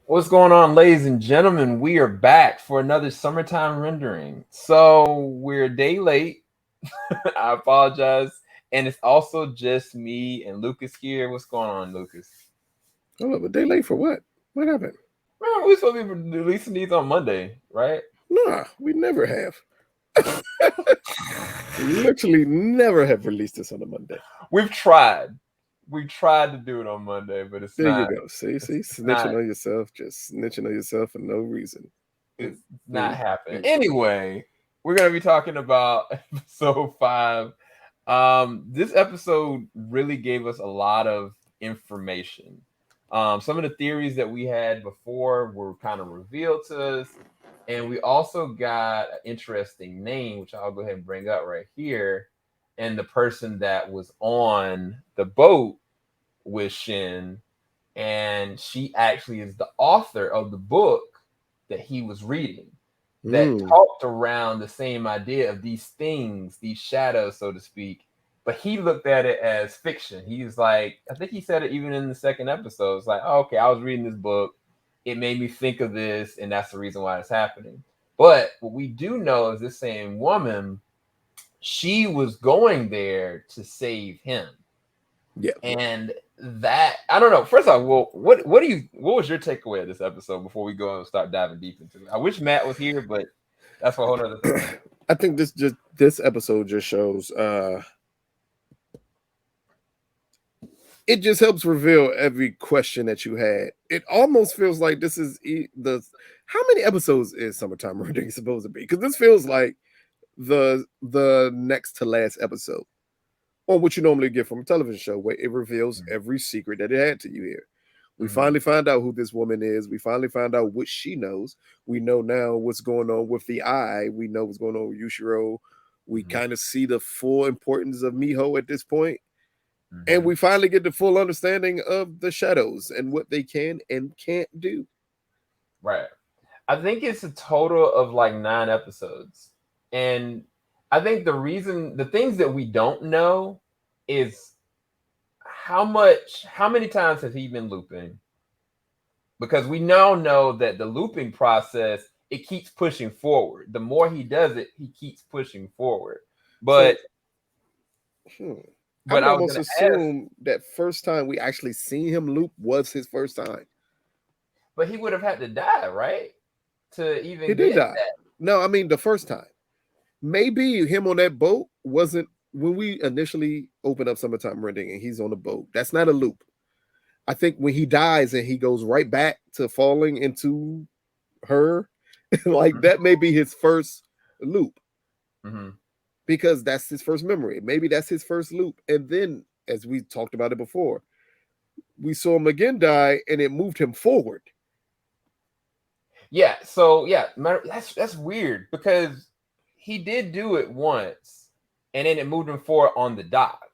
What's going on, ladies and gentlemen? We are back for another summertime rendering. So we're a day late. I apologize. And it's also just me and Lucas here. What's going on, Lucas? Oh, a day late for what? What happened? Man, we're supposed to be releasing these on Monday, right? Nah, we never have. We literally never have released this on a Monday. We've tried. We tried to do it on Monday, but it's There you not. go. See, It's snitching not. on yourself, just snitching on yourself for no reason. It's not Mm, happening. mm. Anyway, we're gonna be talking about episode 5. This episode really gave us a lot of information. Some of the theories that we had before were kind of revealed to us, and we also got an interesting name, which I'll go ahead and bring up right here. And the person that was on the boat with Shin, and she actually is the author of the book that he was reading that Mm. talked around the same idea of these things, these shadows, so to speak. But he looked at it as fiction. He was like, I think he said it even in the second episode. It's like, oh, okay, I was reading this book. It made me think of this, and that's the reason why it's happening. But what we do know is this same woman, she was going there to save him. Yeah. And that, I don't know. First off, well, what was your takeaway of this episode before we go and start diving deep into it? I wish Matt was here, but that's for a whole other thing. I think this episode just shows it just helps reveal every question that you had. It almost feels like this is the how many episodes is Summertime Rendering supposed to be? Because this feels like the next to last episode, or what you normally get from a television show, where it reveals every secret that it had to you here. We finally find out who this woman is. We finally find out what she knows. We know now what's going on with the eye. We know what's going on with Ushio. We kind of see the full importance of Miho at this point. And we finally get the full understanding of the shadows and what they can and can't do. Right. I think it's a total of like 9 episodes. And I think the things that we don't know is how many times has he been looping? Because we now know that the looping process, it keeps pushing forward. The more he does it, he keeps pushing forward. But I would I was almost gonna ask, assume that first time we actually seen him loop was his first time. but he would have had to die, right? To even He did get die. No, I mean the first time. Maybe him on that boat wasn't when we initially open up Summertime Rendering and he's on the boat. That's not a loop. I think when he dies and he goes right back to falling into her, like that may be his first loop. Because that's his first memory. Maybe that's his first loop. And then, as we talked about it before, we saw him again die and it moved him forward. Yeah, so yeah, that's weird because he did do it once and then it moved him forward on the dock.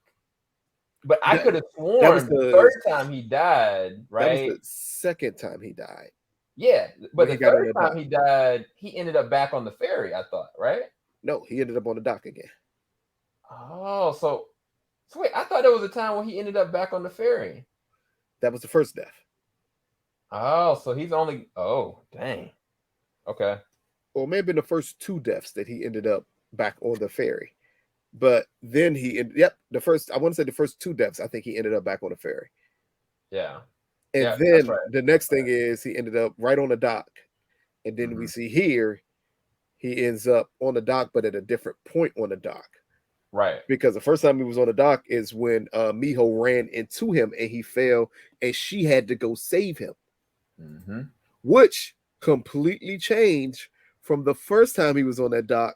But I could have sworn the third time he died, right? That was the second time he died. Yeah, but the third time he died, he ended up back on the ferry, I thought, right? No, he ended up on the dock again. Oh, so wait, I thought there was a time when he ended up back on the ferry. That was the first death. Oh, so he's only, oh, dang. Okay. Or maybe the first 2 deaths that he ended up back on the ferry. But then I want to say the first 2 deaths, I think he ended up back on the ferry. Yeah. And then the next thing is he ended up right on the dock. And then we see here, he ends up on the dock, but at a different point on the dock. Right. Because the first time he was on the dock is when Miho ran into him and he fell and she had to go save him. Which completely changed from the first time he was on that dock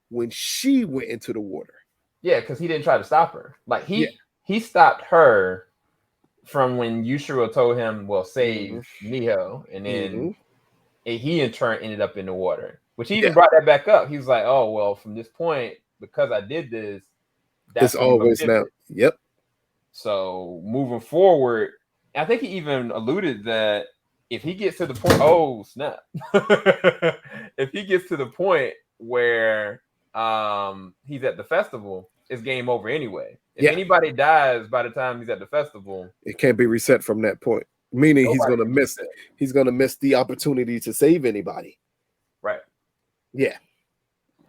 when she went into the water. Yeah, because he didn't try to stop her. Like he stopped her from when Yushiro told him, well, save Miho, and then he in turn ended up in the water. Which he even brought that back up. He was like, oh, well, from this point, because I did this, that's always now. Yep. So moving forward, I think he even alluded that if he gets to the point, oh snap, if he gets to the point where he's at the festival, it's game over anyway. If anybody dies by the time he's at the festival, it can't be reset from that point. Meaning Nobody can do that. he's gonna miss the opportunity to save anybody. Right. Yeah.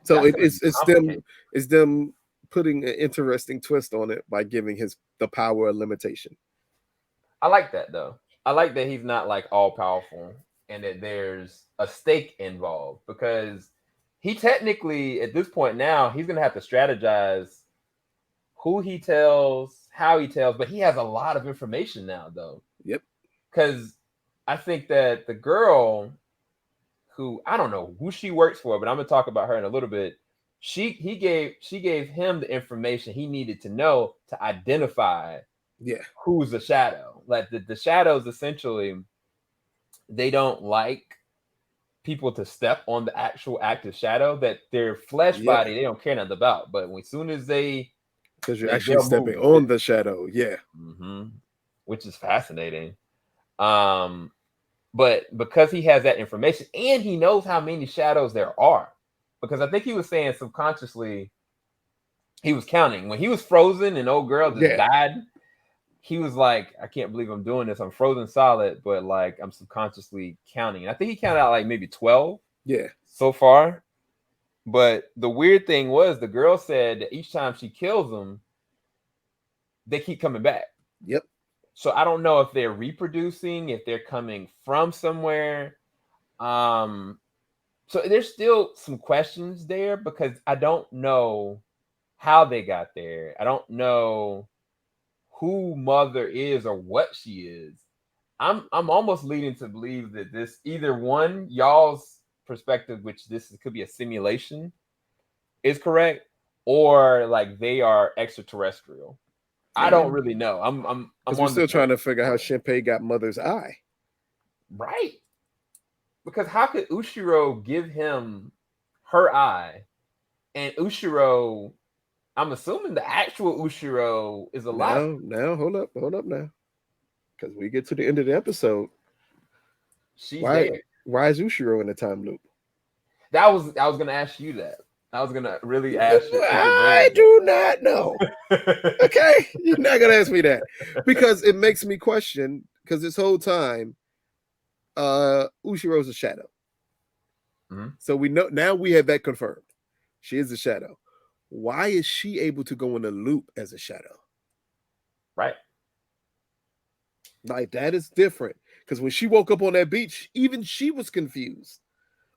So That's it's them putting an interesting twist on it by giving the power a limitation. I like that though. I like that he's not like all powerful and that there's a stake involved, because he technically at this point now he's gonna have to strategize who he tells, how he tells, but he has a lot of information now though. Yep. Because I think that the girl, who I don't know who she works for, but I'm gonna talk about her in a little bit. She gave him the information he needed to know to identify who's a shadow. Like the shadows essentially, they don't like people to step on the actual active shadow, that their flesh body they don't care nothing about. But as soon as because you're actually stepping on the shadow, which is fascinating. But because he has that information and he knows how many shadows there are, because I think he was saying subconsciously he was counting when he was frozen and old girl just died. He was like, I can't believe I'm doing this. I'm frozen solid, but like I'm subconsciously counting. And I think he counted out like maybe 12 so far. But the weird thing was the girl said that each time she kills them, they keep coming back. Yep. So I don't know if they're reproducing, if they're coming from somewhere. So there's still some questions there because I don't know how they got there. I don't know who Mother is or what she is. I'm almost leading to believe that this either one, y'all's perspective, which this could be a simulation, is correct, or like they are extraterrestrial. I don't really know. I'm we're still trying to figure out how Shinpei got Mother's eye. Right. Because how could Ushio give him her eye, and Ushio, I'm assuming the actual Ushio is alive. Now, hold up now. Because we get to the end of the episode. Why is Ushio in a time loop? I was gonna ask you that. I was gonna really ask you. I do not know. Okay, you're not gonna ask me that because it makes me question. Because this whole time, Ushiro's a shadow. Mm-hmm. So we know now we have that confirmed. She is a shadow. Why is she able to go in a loop as a shadow? Right. Like that is different. Because when she woke up on that beach, even she was confused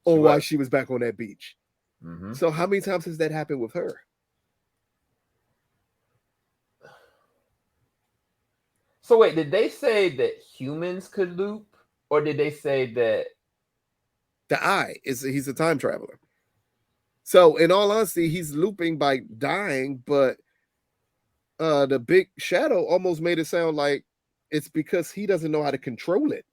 on why she was back on that beach. Mm-hmm. So how many times has that happened with her? So wait, did they say that humans could loop, or did they say that the eye he's a time traveler? So in all honesty, he's looping by dying, but the big shadow almost made it sound like it's because he doesn't know how to control it.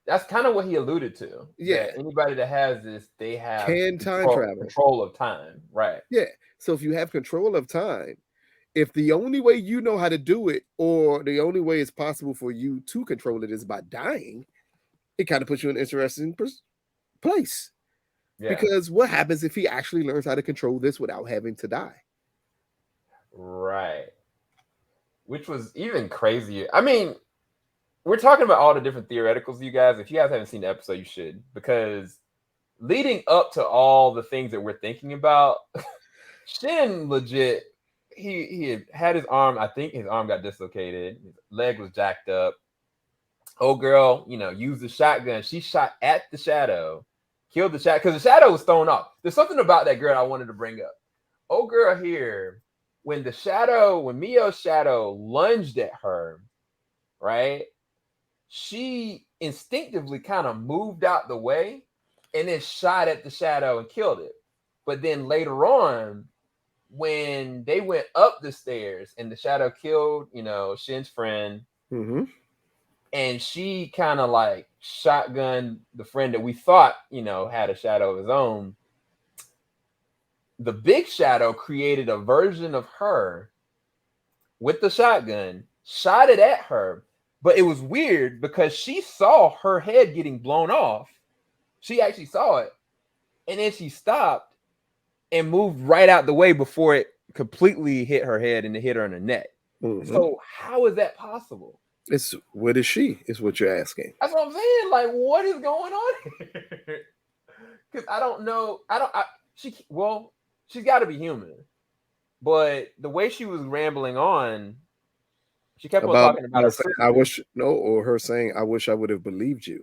That's kind of what he alluded to. Yeah. That anybody that has this, they have control of time. Right. Yeah. So if you have control of time, if the only way you know how to do it, or the only way it's possible for you to control it is by dying, it kind of puts you in an interesting place. Yeah. Because what happens if he actually learns how to control this without having to die? Right. Which was even crazier. I mean, we're talking about all the different theoreticals, you guys. If you guys haven't seen the episode, you should. Because leading up to all the things that we're thinking about, Shin legit, he had his arm, I think his arm got dislocated. His leg was jacked up. Old girl, used the shotgun. She shot at the shadow. Killed the shadow because the shadow was thrown off. There's something about that girl I wanted to bring up. Old girl here, when Mio's shadow lunged at her, right? She instinctively kind of moved out the way and then shot at the shadow and killed it. But then later on, when they went up the stairs and the shadow killed, Shin's friend, and she kind of like shotgunned the friend that we thought, had a shadow of his own. The big shadow created a version of her with the shotgun, shot it at her. But it was weird because she saw her head getting blown off. She actually saw it. And then she stopped and moved right out the way before it completely hit her head and it hit her in the neck. So how is that possible? It's what is she? Is what you're asking. That's what I'm saying. Like, what is going on here? Because I don't know. She's got to be human. But the way she was rambling on, she kept on talking about her sister. or her saying, I wish I would have believed you.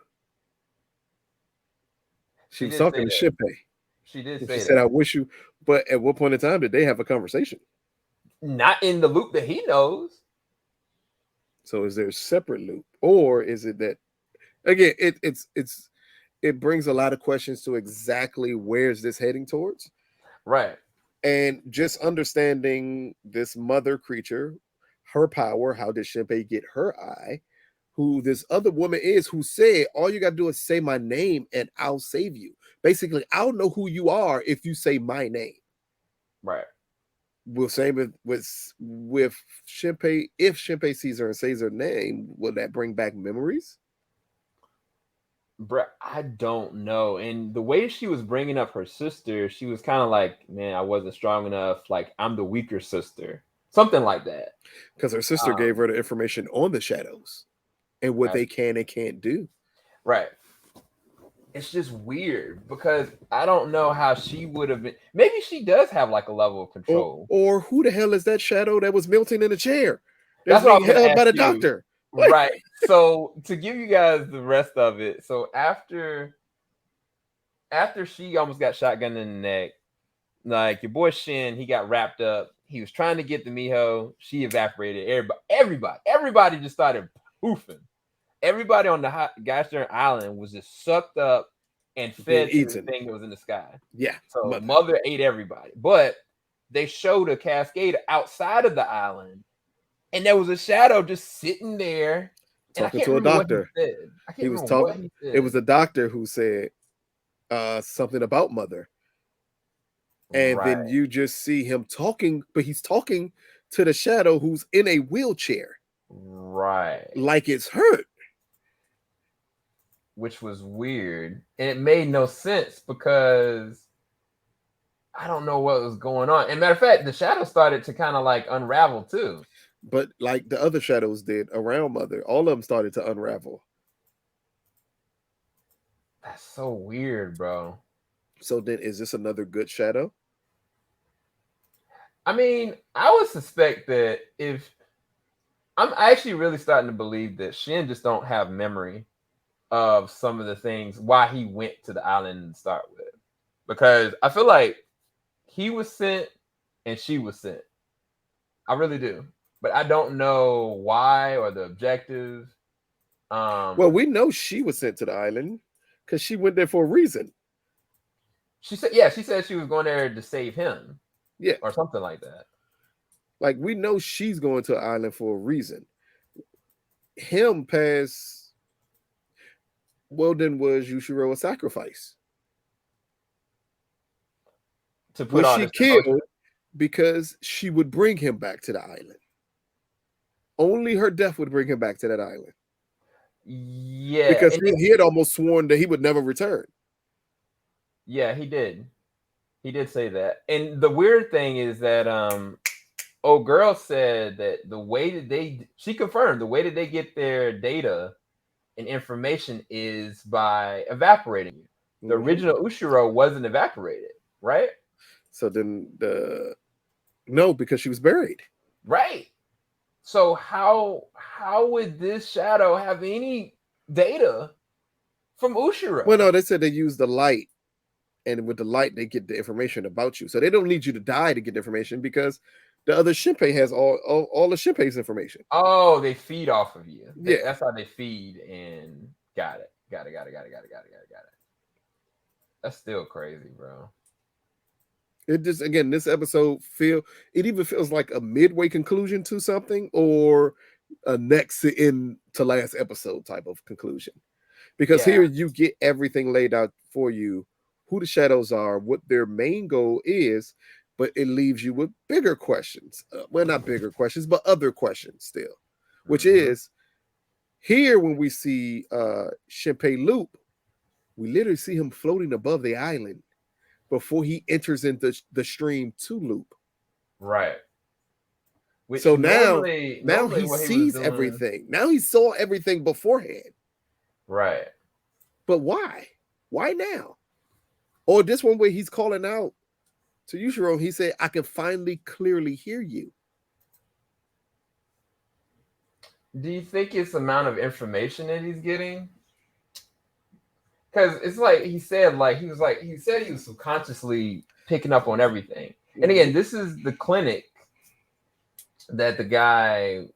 She was talking to Shinpei. She did say she that. said, I wish you, but at what point in time did they have a conversation? Not in the loop that he knows. So is there a separate loop? Or is it that, again, it brings a lot of questions to exactly where's this heading towards? Right. And just understanding this mother creature, her power, how did Shinpei get her eye, who this other woman is, who said, all you got to do is say my name and I'll save you. Basically, I'll know who you are if you say my name. Right. We'll say with Shinpei, if Shinpei sees her and says her name, will that bring back memories? Bruh, I don't know. And the way she was bringing up her sister, she was kind of like, man, I wasn't strong enough. Like, I'm the weaker sister. Something like that. Because her sister gave her the information on the shadows and what they can and can't do. Right. It's just weird because I don't know how she would have been. Maybe she does have like a level of control. Or who the hell is that shadow that was melting in a chair? That's what I was held by the doctor. Right. So to give you guys the rest of it, so after she almost got shotgunned in the neck, like your boy Shin, he got wrapped up. He was trying to get the Miho. She evaporated. Everybody just started poofing. Everybody on the gosh darn island was just sucked up and fed to the thing that was in the sky. Yeah. So mother ate everybody. But they showed a cascade outside of the island. And there was a shadow just sitting there talking to a doctor. He was talking. It was a doctor who said something about mother. And then you just see him talking, but he's talking to the shadow who's in a wheelchair. Right. Like it's hurt. Which was weird. And it made no sense because I don't know what was going on. And matter of fact, the shadow started to kind of like unravel too. But like the other shadows did around mother, all of them started to unravel. That's so weird, bro. So then is this another good shadow? I mean, I would suspect that if I'm actually really starting to believe that Shin just don't have memory of some of the things why he went to the island to start with. Because I feel like he was sent and she was sent. I really do. But I don't know why or the objective. Well, we know she was sent to the island because she went there for a reason. She said she was going there to save him. Yeah. Or something like that. Like, we know she's going to an island for a reason. Him past, well, then was Ushio a sacrifice? To put was she killed because she would bring him back to the island? Only her death would bring him back to that island. Yeah. Because he had almost sworn that he would never return. Yeah, he did. He did say that. And the weird thing is that old girl said that the way that she confirmed the way that they get their data and information is by evaporating you. The original Ushio wasn't evaporated, right? So then no, because she was buried. Right. So how would this shadow have any data from Ushio? Well, no, they said they use the light, and with the light they get the information about you. So they don't need you to die to get the information because the other Shinpei has all the Shinpei's information. Oh, they feed off of you. Yeah, that's how they feed. And got it. That's still crazy, bro. It just, again, this episode even feels like a midway conclusion to something or a next in to last episode type of conclusion. Because here you get everything laid out for you, who the shadows are, what their main goal is, but it leaves you with bigger questions. Well, not bigger questions, but other questions still, which is here when we see Shinpei Loop, we literally see him floating above the island before he enters into the stream to Loop. Right. Which So now normally he what sees was doing, everything. Now he saw everything beforehand. right? But why? Why now? Or this one where he's calling out to Ushio, he said, I can finally clearly hear you. Do you think it's the amount of information that he's getting? Because it's like he said he was subconsciously picking up on everything. And again, this is the clinic that the guy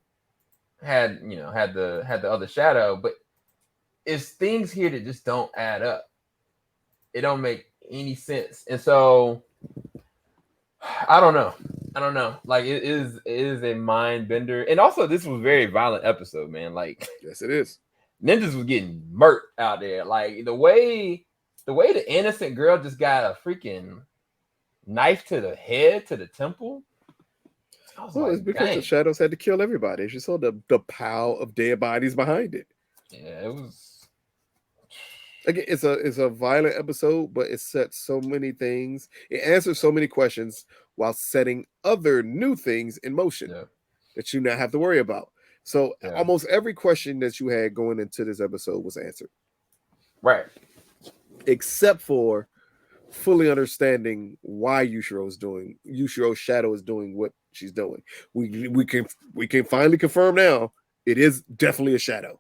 had, had the other shadow, but it's things here that just don't add up. It don't make any sense. And so I don't know. Like it is a mind bender. And also this was a very violent episode, man. Like yes, it is. Ninjas was getting murked out there. Like the way the innocent girl just got a freaking knife to the head, to the temple. Well, it's because the shadows had to kill everybody. She saw the pile of dead bodies behind it. Yeah, it was. Again, it's a violent episode, but it sets so many things. It answers so many questions while setting other new things in motion that you now have to worry about. So almost every question that you had going into this episode was answered. Right. Except for fully understanding why Yushio's shadow is doing what she's doing. We can finally confirm now it is definitely a shadow.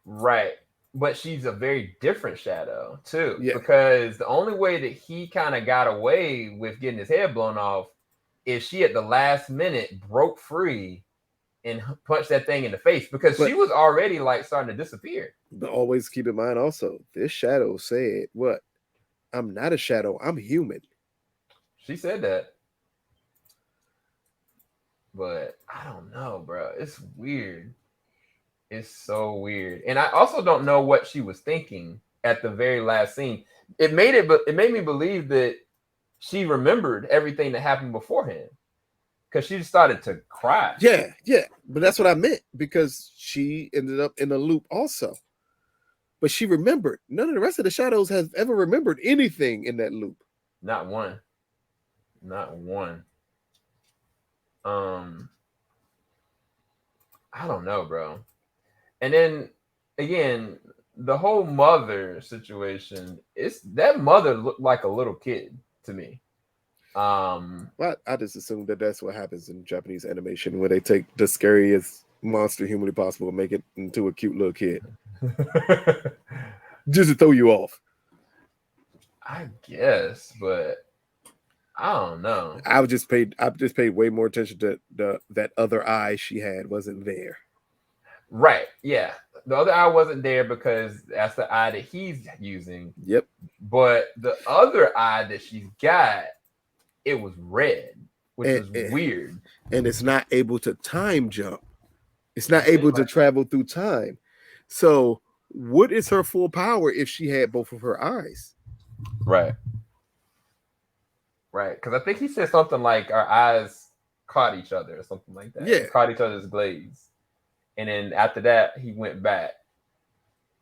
Right. But she's a very different shadow too. Yeah. Because the only way that he kind of got away with getting his head blown off is she at the last minute broke free and punched that thing in the face, because she was already like starting to disappear. But always keep in mind also, this shadow said, what? I'm not a shadow, I'm human. She said that. But I don't know, bro. It's weird. It's so weird. And I also don't know what she was thinking at the very last scene. It made me believe that she remembered everything that happened beforehand, because she started to cry. Yeah. But that's what I meant, because she ended up in a loop also. But she remembered. None of the rest of the shadows have ever remembered anything in that loop. Not one. I don't know, bro. And then again, the whole mother situation, that mother looked like a little kid to me. Well, I just assume that that's what happens in Japanese animation, where they take the scariest monster humanly possible and make it into a cute little kid. Just to throw you off. I guess, but I don't know. I just paid way more attention to that other eye she had wasn't there. Right. Yeah. The other eye wasn't there because that's the eye that he's using. Yep. But the other eye that she's got, it was red, which was weird. And it's not able to time jump. It's not able to travel through time. So what is her full power if she had both of her eyes? Right. Because I think he said something like our eyes caught each other or something like that. Yeah. Caught each other's glaze. And then after that, he went back.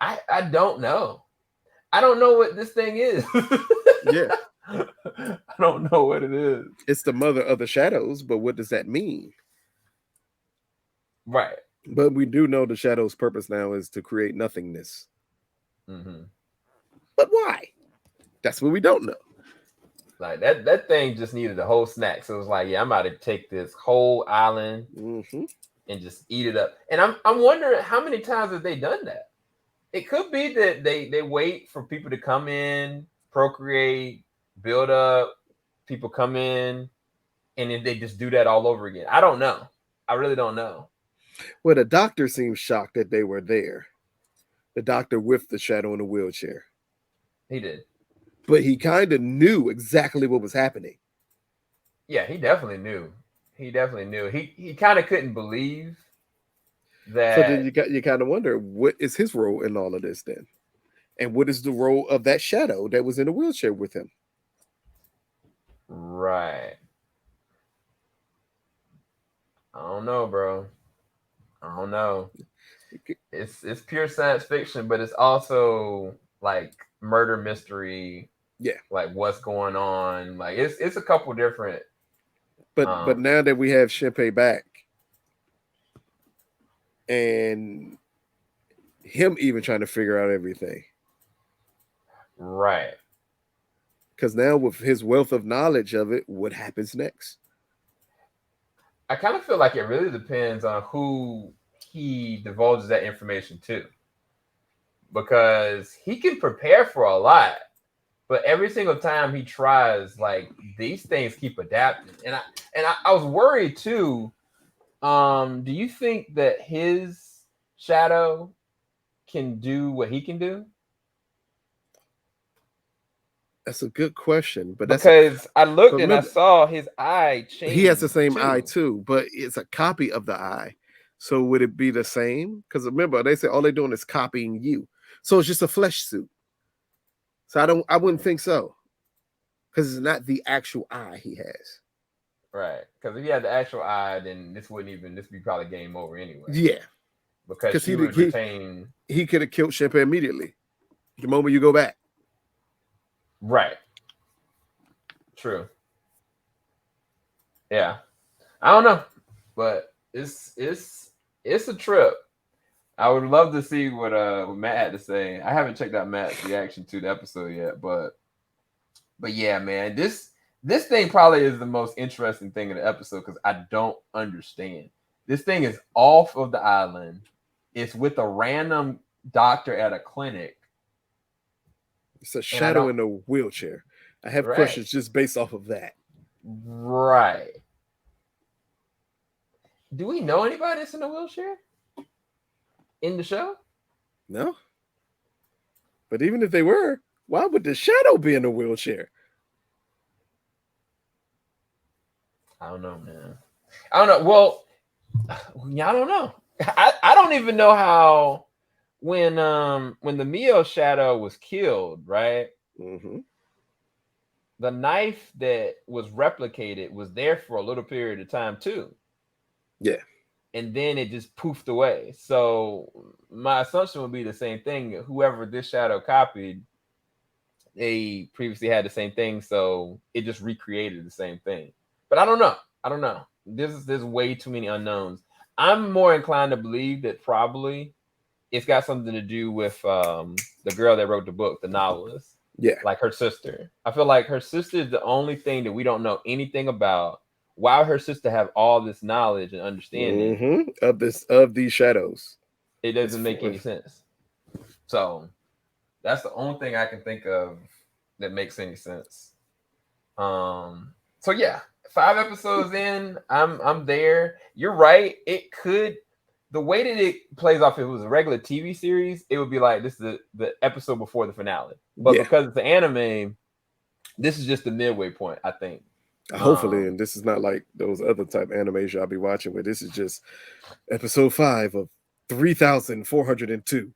I don't know. I don't know what this thing is. Yeah. I don't know what it is. It's the mother of the shadows, but what does that mean? Right. But we do know the shadow's purpose now is to create nothingness. Mm-hmm. But why? That's what we don't know. Like that thing just needed a whole snack. So it was like, yeah, I'm about to take this whole island and just eat it up. And I'm wondering how many times have they done that? It could be that they wait for people to come in, procreate, build up, people come in, and then they just do that all over again. I don't know. I really don't know. Well, the doctor seemed shocked that they were there. The doctor with the shadow in the wheelchair. He did. But he kind of knew exactly what was happening. Yeah, he definitely knew. He kind of couldn't believe that. So then you kind of wonder, what is his role in all of this then? And what is the role of that shadow that was in the wheelchair with him? Right. I don't know, bro. I don't know. It's pure science fiction, but it's also like murder mystery. Yeah. Like what's going on. Like it's a couple different. But now that we have Shinpei back, and him even trying to figure out everything. Right. Because now with his wealth of knowledge of it, what happens next? I kind of feel like it really depends on who he divulges that information to. Because he can prepare for a lot, but every single time he tries, like, these things keep adapting. And I was worried too. Do you think that his shadow can do what he can do? That's a good question, but because I looked and I saw his eye change. He has the same eye too, but it's a copy of the eye. So would it be the same? Because remember, they say all they're doing is copying you. So it's just a flesh suit. So I wouldn't think so. Because it's not the actual eye he has. Right. Because if he had the actual eye, then this would be probably game over anyway. Yeah. Because he would retain. He could have killed Shinpei immediately. The moment you go back. Right. True. Yeah. I don't know. But it's a trip. I would love to see what Matt had to say. I haven't checked out Matt's reaction to the episode yet, but yeah, man, this thing probably is the most interesting thing in the episode because I don't understand. This thing is off of the island. It's with a random doctor at a clinic. It's a shadow in a wheelchair. I have questions just based off of that. Right. Do we know anybody that's in a wheelchair? In the show? No. But even if they were, why would the shadow be in a wheelchair? I don't know, man. I don't know. Well, I don't know. I don't even know how when the Mio shadow was killed, right? Mm-hmm. The knife that was replicated was there for a little period of time too. Yeah. And then it just poofed away. So my assumption would be the same thing. Whoever this shadow copied, they previously had the same thing, so it just recreated the same thing. But I don't know. There's way too many unknowns. I'm more inclined to believe that probably it's got something to do with the girl that wrote the book, the novelist. Yeah. Like her sister. I feel like her sister is the only thing that we don't know anything about. Why would her sister have all this knowledge and understanding of these shadows? It doesn't make any sense. So that's the only thing I can think of that makes any sense. So yeah, 5 episodes in, I'm there. You're right. It could, the way that it plays off, if it was a regular TV series, it would be like this is the episode before the finale. But because it's an anime, this is just the midway point, I think. Hopefully, and this is not like those other type animation I'll be watching, where this is just episode 5 of 3,402.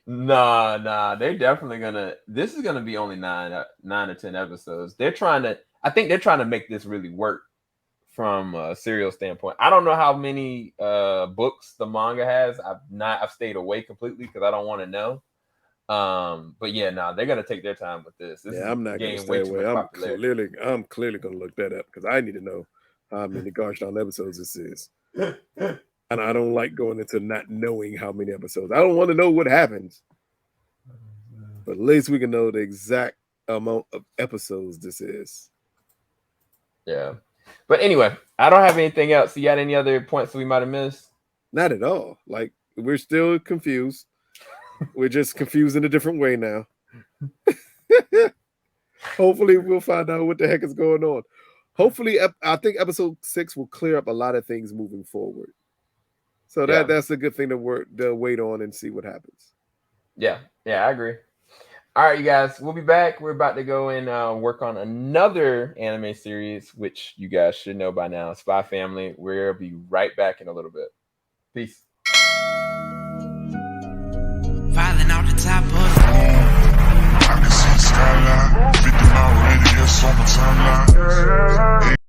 Nah, they're definitely gonna. This is gonna be only 9 or 10 episodes. I think they're trying to make this really work from a serial standpoint. I don't know how many books the manga has. I've stayed away completely because I don't want to know. But yeah, they're gonna take their time with this. I'm not gonna stay away. I'm clearly gonna look that up because I need to know how many gosh darn episodes this is. And I don't like going into not knowing how many episodes. I don't want to know what happens. But at least we can know the exact amount of episodes this is. Yeah. But anyway, I don't have anything else. You got any other points that we might have missed? Not at all. Like, we're still confused. We're just confused in a different way now. Hopefully, we'll find out what the heck is going on. Hopefully, I think episode 6 will clear up a lot of things moving forward. So that's a good thing to wait on and see what happens. Yeah, I agree. All right, you guys, we'll be back. We're about to go and work on another anime series, which you guys should know by now, Spy Family. We'll be right back in a little bit. Peace. Filing out the top of I can see the skyline, 50 mile radius on my timeline.